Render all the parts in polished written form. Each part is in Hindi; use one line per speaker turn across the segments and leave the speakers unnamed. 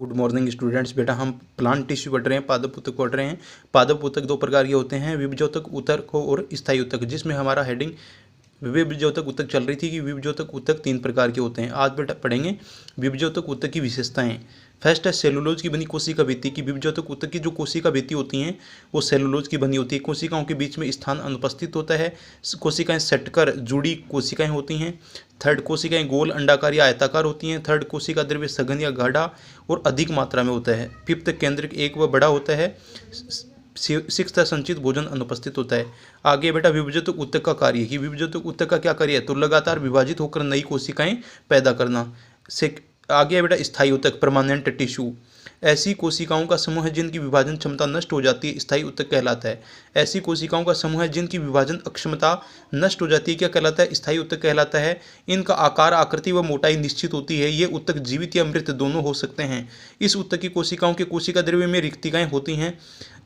Good morning students. बेटा हम प्लांट टिश्यू पढ़ रहे हैं, पादप ऊतक पढ़ रहे हैं। पादप ऊतक दो प्रकार के होते हैं, विभजोतक ऊतक और स्थायी ऊतक, जिसमें हमारा हेडिंग विभजोतक ऊतक चल रही थी कि विभजोतक ऊतक 3 प्रकार के होते हैं। आज बेटा पढ़ेंगे विभजोतक ऊतक की विशेषताएं। फर्स्ट है सेलुलोज की बनी कोशिका भित्ति की। विभजोतक ऊतक की जो कोशिका भित्ति होती हैं वो सेलुलोज की बनी होती है। कोशिकाओं के बीच में स्थान अनुपस्थित होता है। कोशिकाएं सटकर जुड़ी कोशिकाएं होती हैं। थर्ड, कोशिकाएं गोल, अंडाकार या आयताकार होती हैं। थर्ड, कोशिका द्रव्य सघन या गाढ़ा और अधिक मात्रा में होता है। फिफ्थ, केंद्रक एक व बड़ा होता है। सिक्स्थ, संचित भोजन अनुपस्थित होता है। आगे बेटा विभजोतक ऊतक का कार्य कि विभजोतक ऊतक का क्या कार्य है, तो लगातार विभाजित होकर नई कोशिकाएं पैदा करना। आगे बेटा स्थायी ऊतक, परमानेंट टिश्यू, ऐसी कोशिकाओं का समूह है जिनकी विभाजन क्षमता नष्ट हो जाती है, स्थायी ऊतक कहलाता है। ऐसी कोशिकाओं का समूह है जिनकी विभाजन अक्षमता नष्ट हो जाती है, क्या कहलाता है, स्थायी ऊतक कहलाता है। इनका आकार, आकृति व मोटाई निश्चित होती है। ये ऊतक जीवित या मृत दोनों हो सकते हैं। इस ऊतक की कोशिकाओं के कोशिका द्रव्य में रिक्तिकाएं होती हैं।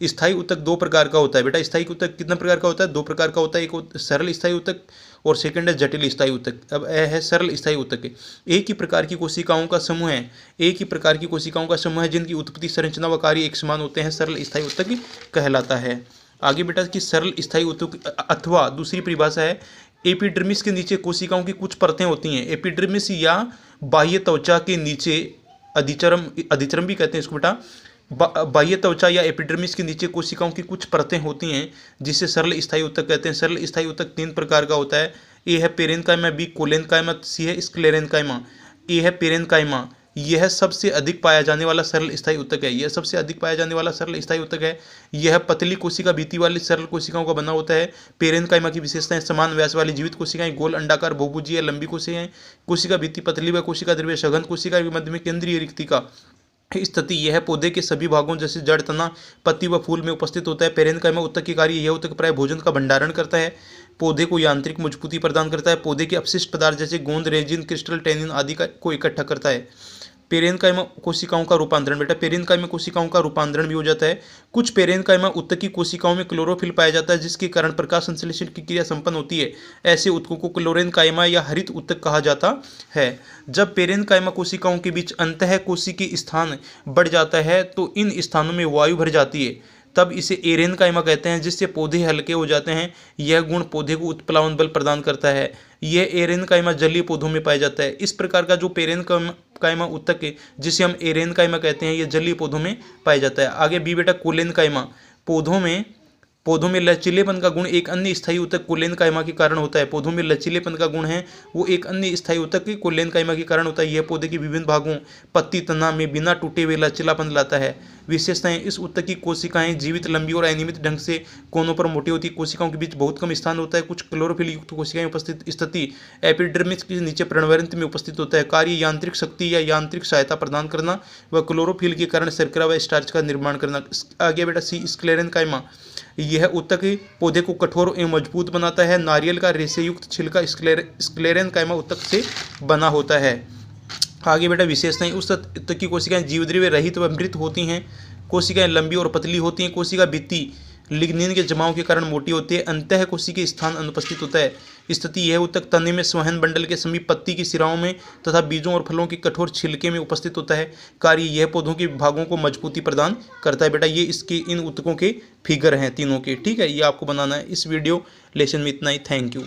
स्थायी ऊतक दो प्रकार का होता है बेटा। स्थायी ऊतक कितना प्रकार का होता है, दो प्रकार का होता है। एक सरल स्थायी ऊतक और सेकंड है जटिल स्थायी ऊतक। अब यह है सरल स्थायी ऊतक। एक ही प्रकार की कोशिकाओं का समूह है, एक ही प्रकार की कोशिकाओं का समूह है जिनकी उत्पत्ति, संरचना व कार्य एक समान होते हैं, सरल स्थायी ऊतक कहलाता है। आगे बेटा कि सरल स्थायी ऊतक अथवा दूसरी परिभाषा है, एपिडर्मिस के नीचे कोशिकाओं की कुछ परतें होती हैं। एपिडर्मिस या बाह्य त्वचा के नीचे, अधिचर्म, अधिचर्म भी कहते हैं इसको बेटा, बाह्य त्वचा या एपिडर्मिस के नीचे कोशिकाओं की कुछ परतें होती हैं जिसे सरल स्थायी ऊतक कहते हैं। सरल स्थायी ऊतक 3 प्रकार का होता है। ए है पेरेन्काइमा, बी कोलेन्काइमा, सी है स्क्लेरेन्काइमा। ए है पेरेन्काइमा, यह सबसे अधिक पाया जाने वाला सरल स्थायी ऊतक है। यह सबसे अधिक पाया जाने वाला सरल स्थायी ऊतक है। यह पतली कोशिका भित्ति वाली सरल कोशिकाओं का बना होता है। पेरेन्काइमा की विशेषताएं, समान व्यास वाली जीवित कोशिकाएं, गोल, अंडाकार, बहुभुजीय या लंबी कोशिकाएं, कोशिका भित्ति पतली व कोशिका द्रव्य सघन, कोशिका के मध्य में केंद्रीय रिक्तिका स्थिति। यह पौधे के सभी भागों जैसे जड़, तना, पत्ती व फूल में उपस्थित होता है। पेरेन्काइमा ऊतक के कार्य, यह ऊतक प्राय भोजन का भंडारण करता है, पौधे को यांत्रिक मजबूती प्रदान करता है, पौधे के अपशिष्ट पदार्थ जैसे गोंद, रेजिन, क्रिस्टल, टैनिन आदि को इकट्ठा करता है। पेरेन्काइमा कोशिकाओं का रूपांतरण बेटा, पेरेन्काइमा कोशिकाओं का रूपांतरण भी हो जाता है। कुछ पेरेन्काइमा ऊतक की कोशिकाओं में क्लोरोफिल पाया जाता है जिसके कारण प्रकाश संश्लेषण की क्रिया संपन्न होती है। ऐसे ऊतकों को क्लोरेन्काइमा या हरित ऊतक कहा जाता है। जब पेरेन्काइमा कोशिकाओं के बीच अंतः कोशिकीय स्थान बढ़ जाता है तो इन स्थानों में वायु भर जाती है, तब इसे एरेन्काइमा कहते हैं, जिससे पौधे हल्के हो जाते हैं। यह गुण पौधे को उत्प्लावन बल प्रदान करता है। यह एरेन्काइमा जलीय पौधों में पाया जाता है। इस प्रकार का जो पेरेन्काइमा ऊतक है जिसे हम एरेन्काइमा कहते हैं, यह जलीय पौधों में पाया जाता है। आगे बी बेटा कोलेन्काइमा, पौधों में लचीलेपन का गुण एक अन्य स्थायी ऊतक कोलेन्काइमा के कारण होता है। पौधों में लचीलेपन का गुण है वो एक अन्य स्थायी ऊतक कोलेन्काइमा के कारण होता है। यह पौधे के विभिन्न भागों, पत्ती, तना में बिना टूटे हुए लचीलापन लाता है। विशेषताएं, इस ऊतक की कोशिकाएं जीवित, लंबी और अनियमित ढंग से कोनों पर मोटी होती है। कोशिकाओं के बीच बहुत कम स्थान होता है। कुछ क्लोरोफिल युक्त कोशिकाएं उपस्थित स्थिति एपिडर्मिस के नीचे पर्णवृंत में उपस्थित होता है। कार्य यांत्रिक शक्ति या यांत्रिक सहायता प्रदान करना व क्लोरोफिल के कारण शर्करा व स्टार्च का निर्माण करना। आगे बेटा सी स्क्लेरेन्काइमा, यह ऊतक पौधे को कठोर एवं मजबूत बनाता है। नारियल का रेशेयुक्त छिलका स्क्लेरेन्काइमा ऊतक से बना होता है। आगे बेटा विशेषताएं, उस ऊतक की कोशिकाएं जीवद्रव्य रहित व मृत होती हैं। कोशिकाएं लंबी और पतली होती हैं। कोशिका भित्ति लिग्निन के जमाव के कारण मोटी होती है। अंतः कोशिकीय स्थान अनुपस्थित होता है। स्थिति, यह ऊतक तने में संवहन बंडल के समीप, पत्ती की सिराओं में तथा बीजों और फलों के कठोर छिलके में उपस्थित होता है। कार्य, यह पौधों के भागों को मजबूती प्रदान करता है। बेटा ये इसके इन ऊतकों के फिगर हैं तीनों के, ठीक है, ये आपको बनाना है। इस वीडियो लेसन में इतना ही। Thank you.